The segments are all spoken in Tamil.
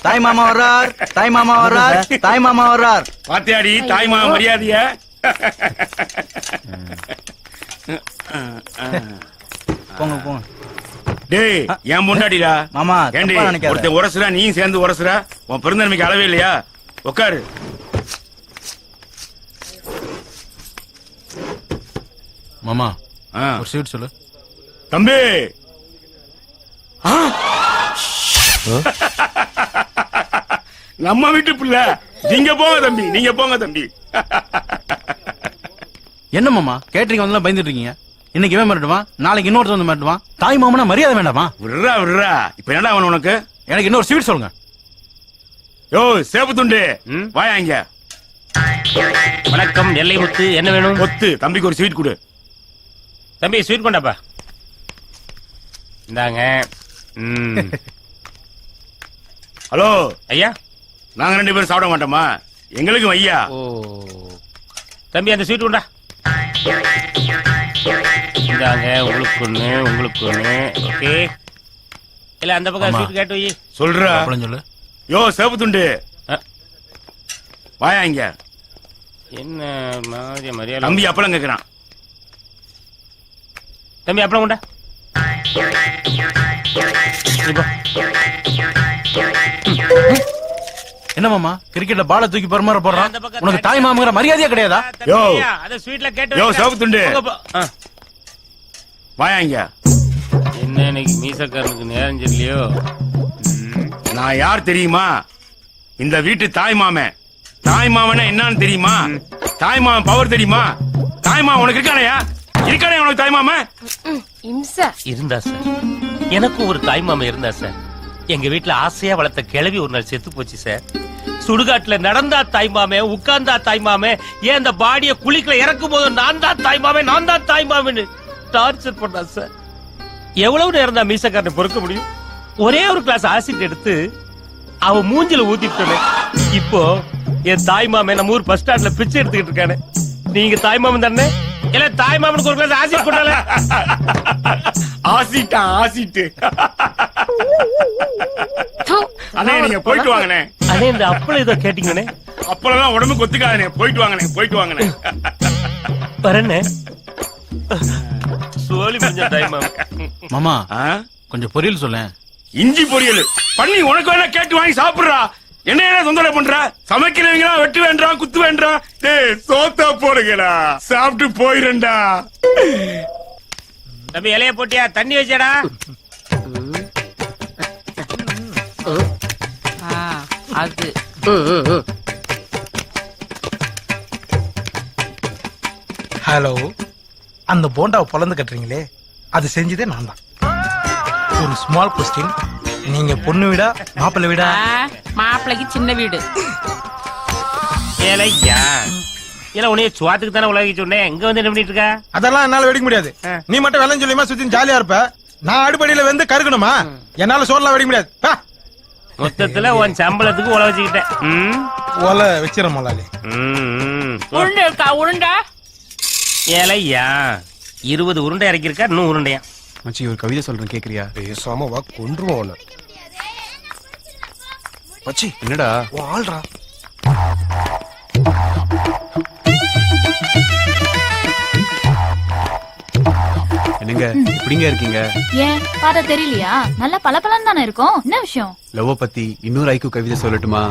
தாய் மாமா வர்றார், தாய் மாமா வர்றார், தாய் மாமா வர்றார். பாத்தியாடி தாய் மாமா மரியாதைய. போங்க போங்க. டேய் என் முன்னாடிடா மாமா, ஏண்டி தப்பா நினைக்காத. ஒருத்தன் உரசுறா நீயும் சேர்ந்து உரசுற. உன் பெருந்தன்மைக்கு அளவே இல்லையா? உட்காரு. மாமா ஆ. ஒரு ஸ்வீட் சொல்லு. தம்பி நம்ம வீட்டு பிள்ளை. நீங்க போங்க தம்பி, நீங்க போங்க தம்பி. என்ன மாமா கேட்டரிங் வந்து பயந்துட்டு இருக்கீங்க? இன்னைக்கு இவன் மிரட்டுவான், நாளைக்கு இன்னொருத்தர் வந்து மிரட்டுவான். தாய் மாமனா மரியாதை வேண்டாமா? விடுறா விடுறா. இப்ப என்னடா அவன் உனக்கு? எனக்கு இன்னொரு ஸ்வீட் சொல்லுங்க. யோ சேப்பு துண்டு வாயா இங்க. வணக்கம் எல்லை முத்து, என்ன வேணும்? ஒத்து தம்பிக்கு ஒரு ஸ்வீட் கொடு. தம்பி ஸ்வீட் கொண்டாப்பா. இந்தாங்க. ஹலோ ஐயா. நாங்க 2 பேரும் சாப்பிட மாட்டோமா? எங்களுக்கு ஐயா. ஓ தம்பி அந்த ஸ்வீட் கொண்டா. இந்தாங்க உங்களுக்கு ஒண்ணு, உங்களுக்கு ஒண்ணு. ஓகே. இல்ல அந்த பக்கம் ஆமா. ஸ்வீட் கேட்டு வை. சொல்றா. அப்பளம் சொல்லு. யோ சேப்பு துண்டு வாயா இங்க. என்ன மாதிரி மரியாதை. தம்பி அப்பளம் கேக்குறான். தம்பி அப்பளம் கொண்டா. என்ன மாமா கிரிக்கெட்ல பால தூக்கி பரமாற போடுறான்? அந்த பக்கம் உனக்கு தாய் மாமங்கிற மரியாதையே கிடையாதா? தம்பி, யோ. ஐயா, அந்த ஸ்வீட்ல கேட்டு யோ வைங்க. சேப்பு துண்டு போங்க போ. வாயா இங்க. என்ன இன்னைக்கு மீசக்காரனுக்கு நேரம் தெரியலையோ? நான் யார் தெரியுமா? இந்த வீட்டு தாய் மாமன். தாய் மாமனா என்னன்னு தெரியுமா? தாய் மாமன் பவர் தெரியுமா? தாய் மாமன் உனக்கு இருக்கானயா? இருக்கானே உனக்கு தாய் மாமன்? இருந்தா சார், எனக்கும் ஒரு தாய் மாமா இருந்தா சார். எங்க வீட்டுல ஆசையா வளர்த்த கிழவி ஒரு நாள் செத்து போச்சு சார். சுடுகாட்டுல நடந்தா தாய் மாமே, உட்கார்ந்தா தாய் மாமே, ஏன் அந்த பாடிய குளிக்கல இறக்கும் போது நான் தான் தாய் மாமே, நான் தான் தாய் மாமேன்னு டார்ச்சர் பண்ணா சார். எவ்வளவு நேரம் தான் மீசக்காரனை பொறுக்க முடியும்? ஒரே ஒரு கிளாஸ் ஆசிட் எடுத்து அவ மூஞ்சில ஊத்திட்டே. இப்போ என் தாய் மாமே நம்ம ஊர் பஸ் ஸ்டாண்ட்ல பிச்சை எடுத்துக்கிட்டு இருக்கானே. நீங்க தாய் மாமன் தானே? இல்ல தாய் மாமனுக்கு ஒரு கிளாஸ் ஆசிட் போட்டால. ஆசிட்டா ஆசிட்டு. அண்ணே நீங்க போயிட்டு வாங்கண்ணே. அதே இந்த அப்பளம் ஏதோ கேட்டீங்கண்ணே. அப்பெல்லாம் உடம்புக்கு ஒத்துக்காதனே. போயிட்டு வாங்கண்ணே, போயிட்டு வாங்கண்ணே. வரண்ணே. சோழி முடிஞ்ச தாய் மாமன். மாமா ஆ? கொஞ்சம் பொரியல் சொல்லேன். இஞ்சி பொரியல் பண்ணி உனக்கு வேணா கேட்டு வாங்கி சாப்பிடுறா. என்ன என்ன தொந்தரவு பண்ற? சமைக்கிறவங்களா வெட்டு வேண்டாம், குத்து வேண்டாம். டேய் சோத்தா போடுங்கடா, சாப்பிட்டு போயிரண்டா. தம்பி இலைய போட்டியா? தண்ணி வச்சடா. அது ஹலோ, அந்த போண்டாவை பொலந்து கட்டுறீங்களே, அது செஞ்சதே நான் தான். ஒரு ஸ்மால் கொஸ்டின், நீங்க பொண்ணு வீடா மாப்பிள்ளை வீடா? மாப்பிளைக்கு சின்ன வீடு. ஏலையா இல்ல உனைய சுவாத்துக்கு தானே உலகி சொன்னேன். எங்க வந்து என்ன பண்ணிட்டு இருக்கா? அதெல்லாம் என்னால வெடிக்க முடியாது. நீ மட்டும் வெள்ளம் சொல்லியுமா சுத்தி ஜாலியா இருப்ப. நான் அடுப்படியில வந்து கருக்கணுமா? என்னால சோறுலாம் வெடிக்க முடியாது. பா. மொத்தத்துல உன் சம்பளத்துக்கு உழ வச்சுக்கிட்டேன். ஓலை வச்சிட மொழாலி. உருண்டை இருக்கா? உருண்டை ஏலையா 20 உருண்டை இறக்கிருக்கா, இன்னும் உருண்டையா? மச்சி ஒரு கவிதை சொல்றேன் கேக்குறியா? பேசாம வா, கொன்றுவோம். மச்சி என்னடா ஆள்றா. என்னங்க எப்படிங்க இருக்கீங்க? ஏன் பார்த்தா தெரியலையா? நல்லா பளபளன்னு தானே இருக்கும். என்ன விஷயம்? லவ் பத்தி இன்னொரு ஐக்கு கவிதை சொல்லட்டுமா?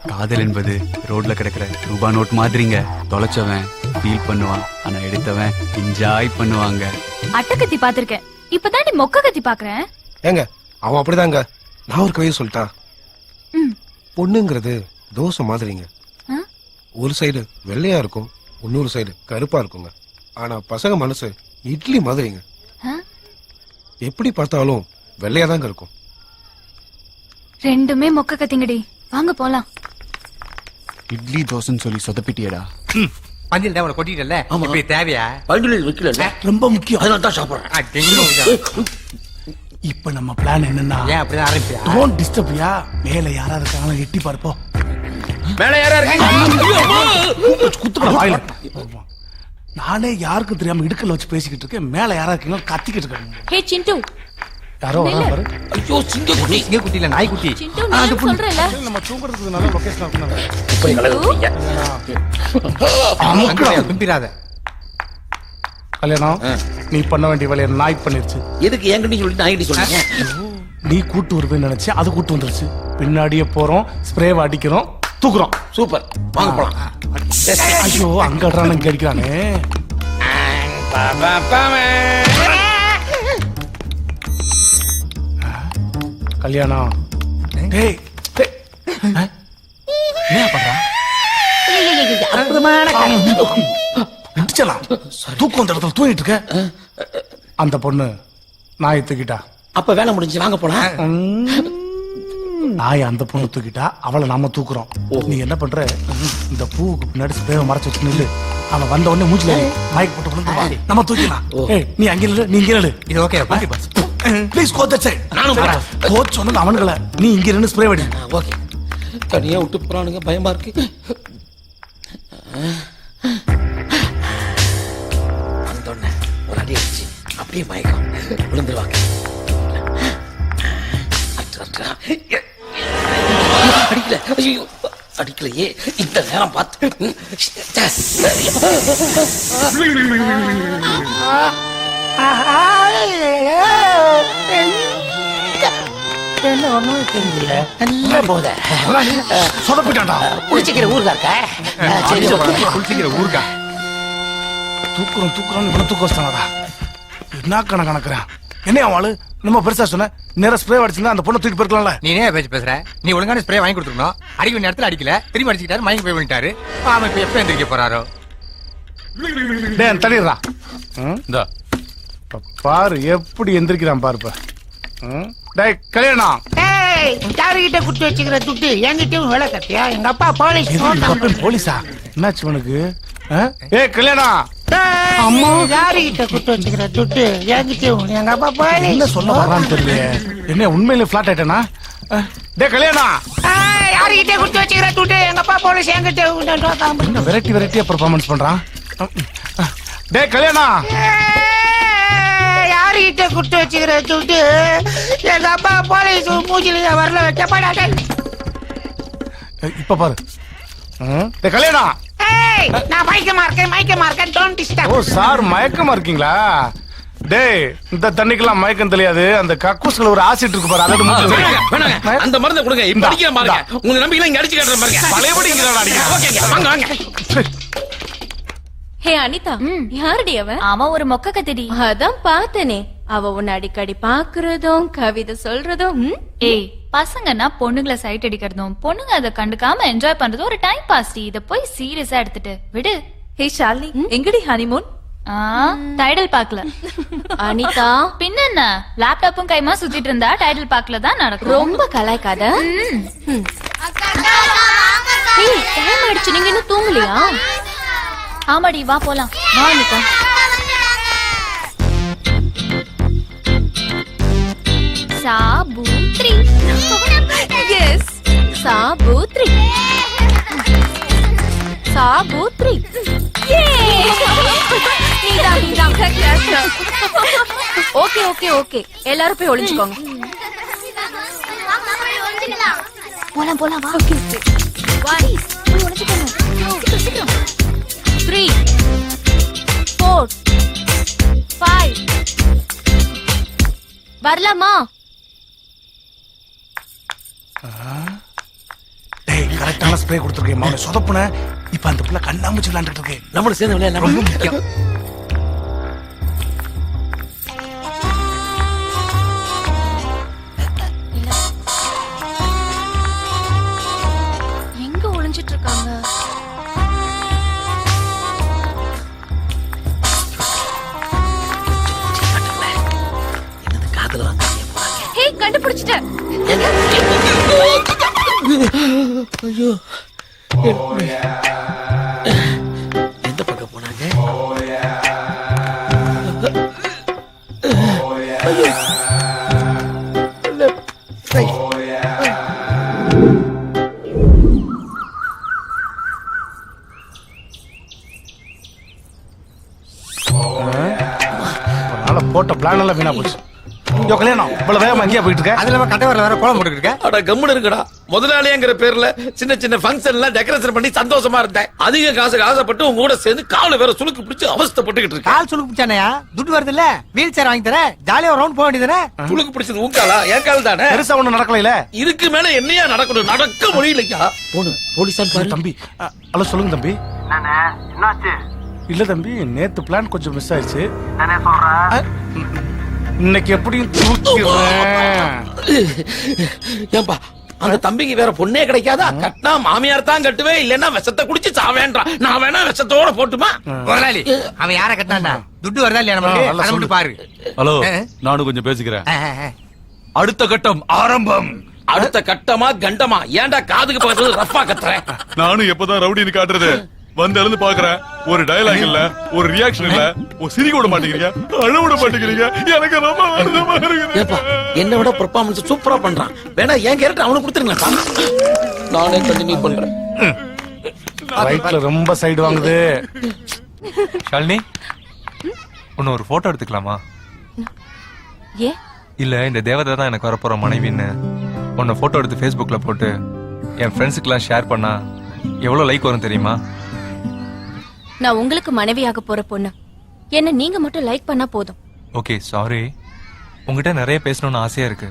காதல் என்பது ரோட்ல கிடக்குற ரூபா நோட் மாதிரிங்க. தொலைச்சவன் ஃபீல் பண்ணுவான், ஆனா எடுத்தவன் என்ஜாய் பண்ணுவாங்க. அட்டக்கத்தி பாத்திருக்கேன், இப்பதான் நீ மொக்க கத்தி பாக்குறேன். ஏங்க அவன் அப்படிதாங்க. நான் ஒரு கவிதை சொல்லிட்டா. பொண்ணுங்கிறது தோசை மாதிரிங்க. ஒரு சைடு வெள்ளையா இருக்கும், இன்னொரு சைடு கருப்பா இருக்குங்க. ஆனா பசங்க மனசு இட்லி மாதிரிங்க. எப்படி பார்த்தாலும் வெள்ளையா தாங்க இருக்கும். ரெண்டுமே மொக்க கத்திங்கடி. வாங்க போலாம். இட்லி தோசைன்னு சொல்லி சொதப்பிட்டியடா. பந்தில் அவனை கொட்டிட்டல, இப்படி தேவையா? பண்டில் வைக்கல, ரொம்ப முக்கியம். அதனால தான் சாப்பிடுறேன். இப்ப நம்ம பிளான் என்னன்னா, ஏன் அப்படிதான் ஆரம்பிச்சியா? டோன்ட் டிஸ்டர்ப்யா. மேல யாரா இருக்காங்களோ எட்டி பார்ப்போம். மேல யாரா இருக்கீங்க? குத்துக்கலாம் வாயில. நானே யாருக்கும் தெரியாம இடுக்கல வச்சு பேசிக்கிட்டு இருக்கேன். மேல யாரா இருக்கீங்களோ கத்திக்கிட்டு இருக்காங்க. ஹே சிண்டு, யாரோ வரா பாரு. ஐயோ சிங்கக்குட்டி சிங்கக்குட்டி இல்ல நாய்க்குட்டி. சிண்டு நீ சொல்றல நம்ம தூங்குறதுக்கு நல்ல லொகேஷன் இருக்குங்க. கும்பிராத கல்யாணம் நீ பண்ண வேண்டிய வேலையை நாய் பண்ணிருச்சு. எதுக்கு என்கிட்ட சொல்லிட்டு நாய்கிட்ட சொல்றீங்க? நீ கூட்டு வருவேன்னு நினைச்சு அது கூட்டு வந்துருச்சு. பின்னாடியே போறோம், ஸ்ப்ரேவை அடிக்கிறோம், தூக்குறோம். சூப்பர், வாங்க போலாம். ஐயோ அங்க அடிறானே இங்க அடிக்கிறானே. கல்யாணம் டேய் டேய். என்ன பண்றா? அற்புதமான அடிச்சலாம். தூக்கம் வந்த இடத்துல தூங்கிட்டு இருக்க. அந்த பொண்ணு நாயை தூக்கிட்டா. அப்ப வேலை முடிஞ்சு வாங்க போலாம். நாய் அந்த பொண்ணு தூக்கிட்டா, அவளை நாம தூக்குறோம். நீ என்ன பண்ற, இந்த பூவுக்கு பின்னாடி ஸ்ப்ரேவை மறைச்சு வச்சு நில்லு. அவன் வந்த உடனே மூஞ்சில மயக்க போட்டு விழுந்துருவான். நம்ம தூக்கிடலாம். ஏய் நீ அங்க நில்லு, நீ இங்க நில்லு. இது okay please go that side. நானும் போறேன். கோச் சொன்னது அவனுங்கள. நீ இங்க இருந்து ஸ்ப்ரே அடி. ஓகே. தனியா விட்டு போறானுங்க, பயமா இருக்கு. வந்தோடனே ஒரு அடி அடிச்சு அப்படியே மயக்கம் விழுந்துருவாங்க. அடிக்கல, ஐயோ அடிக்கலையே. இந்த நேரம் பார்த்து என்ன ஒண்ணும் தெரியல. நல்லா போத சொதப்பிட்டான்டா. குளிச்சுக்கிற ஊருக்கா குளிச்சிக்கிற ஊருக்கா. தூக்குறோம் தூக்குறோம் இவ்வளவு தூக்க வச்சானடா. என்ன கணக்குறேன். என்ன அவளு நம்ம பெருசா சொன்ன நேரம் ஸ்ப்ரே அடிச்சிருந்தா அந்த பொண்ணை தூக்கி போயிருக்கலாம்ல. நீ என்ன பேச்சு பேசுற? நீ ஒழுங்கான ஸ்ப்ரே வாங்கி கொடுத்துருக்கணும். அடிக்க வேண்டிய இடத்துல அடிக்கல, திரும்பி அடிச்சுக்கிட்டாரு, மயங்கி போய் விட்டாரு. ஆமா இப்ப எப்ப எந்திரிக்க போறாரோ? டேய் தள்ளிடுறா. பாரு எப்படி எந்திரிக்கிறான் பாருப்ப. டேய் கல்யாணம் யாருகிட்ட குட்டி வச்சுக்கிற துட்டு என்கிட்டயும் வேலை கட்டியா? எங்க அப்பா போலீஸ். போலீஸா? என்னாச்சு உனக்கு? ஏய் கல்யாணம் அம்மா யாருகிட்ட குட்டி வச்சுக்கிற துட்டு என்கிட்டயும் எங்க அப்பா போலீஸ். என்ன சொல்ல வர்றான்னு தெரியல. என்ன உண்மையிலே பிளாட் ஆயிட்டேனா? டேய் கல்யாணம் யாருகிட்ட குட்டி வச்சுக்கிற துட்டு எங்க அப்பா போலீஸ் என்கிட்ட. என்ன வெரைட்டியா பெர்ஃபார்மன்ஸ் பண்றான். டேய் கல்யாணம் யாருகிட்ட குட்டி வச்சுக்கிற துட்டு எங்க அப்பா போலீஸ் மூஞ்சில வரல வைக்கப்படா. இப்ப பாரு. டேய் கல்யாணம் நான் மயக்கமா இருக்கேன். Don't disturb. ஓ சார் மயக்கமா இருக்கீங்களா? டேய் இந்த தண்ணிக்கெல்லாம் மயக்கம் தெரியாது. அந்த கக்கூஸ்ல ஒரு ஆசிட் இருக்கு பாரு, அதோட அந்த மருந்தை கொடுங்க. இப்ப அடிக்கிற பாருங்க. உங்க நம்பிக்கை இங்க அடிச்சு காட்டுற பாருங்க. பழையபடி இங்க அடிங்க. வாங்க வாங்க. ஹே அனிதா, யாரடி அவன்? அவன் ஒரு மொக்க கத்திடி. அதான் பார்த்தனே. அவ உன்னை அடிக்கடி பாக்குறதும் கவிதை சொல்றதும். ஏய் பசங்கன்னா பொண்ணுங்களை சைட் அடிக்கிறதும் பொண்ணுங்க அதை கண்டுக்காம என்ஜாய் பண்றதும் ஒரு டைம் பாஸ். இத போய் சீரியஸா எடுத்துட்டு விடு. ஹே ஷாலினி, எங்கடி ஹனிமூன்? டைடல் பார்க்கல. அனிதா பின்ன என்ன, லேப்டாப்பும் கைமா சுத்திட்டு இருந்தா டைடல் பார்க்கல தான் நடக்கும். ரொம்ப கலாய்க்காத. டைம் ஆயிடுச்சு, நீங்க இன்னும் தூங்கலையா? ஆமாடி வா போலாம். வா அனிதா. சாபூத்ரி. எஸ் சாபூத்ரி. சாபூத்ரி. ஓகே ஓகே ஓகே, எல்லாரும் போய் ஒளிஞ்சுக்கோங்க. போலாம் போலாம் வா. ஓகே ஒளிஞ்சுக்கோங்க. 3 4 5 வரலாமா? டேய் கரெக்டான ஸ்ப்ரே கொடுத்துருக்கேன். மவனை சொதப்புன. இப்ப அந்த பிள்ளை கண்ணாமூச்சி விளையாண்டுட்டு இருக்கு. நம்மளும் சேர்ந்து விளையாட ரொம்ப முக்கியம். எங்க ஒளிஞ்சிட்டு இருக்காங்க? காதல வாங்க. ஹே கண்டுபிடிச்சிட்டேன். ஐயோ எந்த பக்கம் போனாங்க? போட்ட பிளான் எல்லாம் வீணா போச்சு. யோ கல்யாணம் இவ்வளவு வேகமா எங்கேயா போயிட்டு இருக்க? அதுல கட்ட வரல வேற கோலம் போட்டுக்கிட்டு இருக்க. அட கம்முன்னு இருக்கடா. முதலாளிங்கிற பேர்ல சின்ன சின்ன ஃபங்க்ஷன் எல்லாம் டெக்கரேஷன் பண்ணி சந்தோஷமா இருந்தேன். அதிக காசுக்கு ஆசைப்பட்டு உங்க கூட சேர்ந்து கால வேற சுளுக்கு பிடிச்சு அவஸ்தைப்பட்டுக்கிட்டு இருக்கேன். கால் சுளுக்கு பிடிச்சானயா? துட்டு வருது இல்ல, வீல் சேர் வாங்கி தரேன், ஜாலியா ரவுண்ட் போக வேண்டியதுனே. சுளுக்கு பிடிச்சது உங்காலா? என் கால் தானே. பெருசா ஒண்ணு நடக்கல. இதுக்கு மேல என்னையா நடக்கணும்? நடக்க முடியலையா? போடு போலீஸான் பாரு. தம்பி ஹலோ சொல்லுங்க தம்பி. இல்ல தம்பி, நேத்து பிளான் கொஞ்சம் மிஸ் ஆயிடுச்சு. இன்னைக்கு எப்படியும் தூக்கிடுறேன். ஏன்பா அந்த தம்பிக்கு வேற பொண்ணே கிடைக்காதா? கட்டினா மாமியார் தான் கட்டுவே, இல்லன்னா விஷத்தை குடிச்சு சாவேன்றான். நான் வேணா விஷத்தோட போட்டுமா? முதலாளி அவன் யார கட்டினான்டா? துட்டு வருதா இல்லையா நமக்கு? அதை மட்டும் பாரு. ஹலோ நானும் கொஞ்சம் பேசிக்கிறேன். அடுத்த கட்டம் ஆரம்பம். அடுத்த கட்டமா கண்டமா? ஏன்டா காதுக்கு பக்கத்துல ரஃபா கத்துறேன்? நானும் எப்பதான் ரவுடின்னு காட்டுறது? வந்து எழுந்து பாக்குறேன், ஒரு டயலாக் இல்ல, ஒரு ரியாக்ஷன் இல்ல, ஒரு சிரிக்க விட மாட்டேங்கிறீங்க, அழ விட மாட்டேங்கிறீங்க. எனக்கு ரொம்ப வருத்தமா இருக்குது. என்ன விட பெர்ஃபார்மன்ஸ் சூப்பரா பண்றான். வேணா என் கேரக்டர் அவனுக்கு கொடுத்துருங்க, நானே கண்டினியூ பண்றேன். ரைட்ல ரொம்ப சைடு வாங்குது. ஷாலினி, உன்ன ஒரு போட்டோ எடுத்துக்கலாமா? ஏ இல்ல, இந்த தேவதை தான் எனக்கு வரப்போற மனைவின்னு உன்னை போட்டோ எடுத்து Facebookல போட்டு என் ஃப்ரெண்ட்ஸுக்கெல்லாம் ஷேர் பண்ணா எவ்வளவு லைக் வரும் தெரியுமா? நான் உங்களுக்கு மனைவியாக போற பொண்ணு. என்ன நீங்க மட்டும் லைக் பண்ணா போதும். ஓகே சாரி, உங்ககிட்ட நிறைய பேசணும்னு ஆசையா இருக்கு.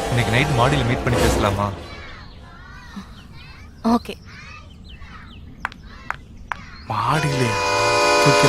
இன்னைக்கு நைட் மாடியில மீட் பண்ணி பேசலாமா? ஓகே. மாடியிலே தூக்கி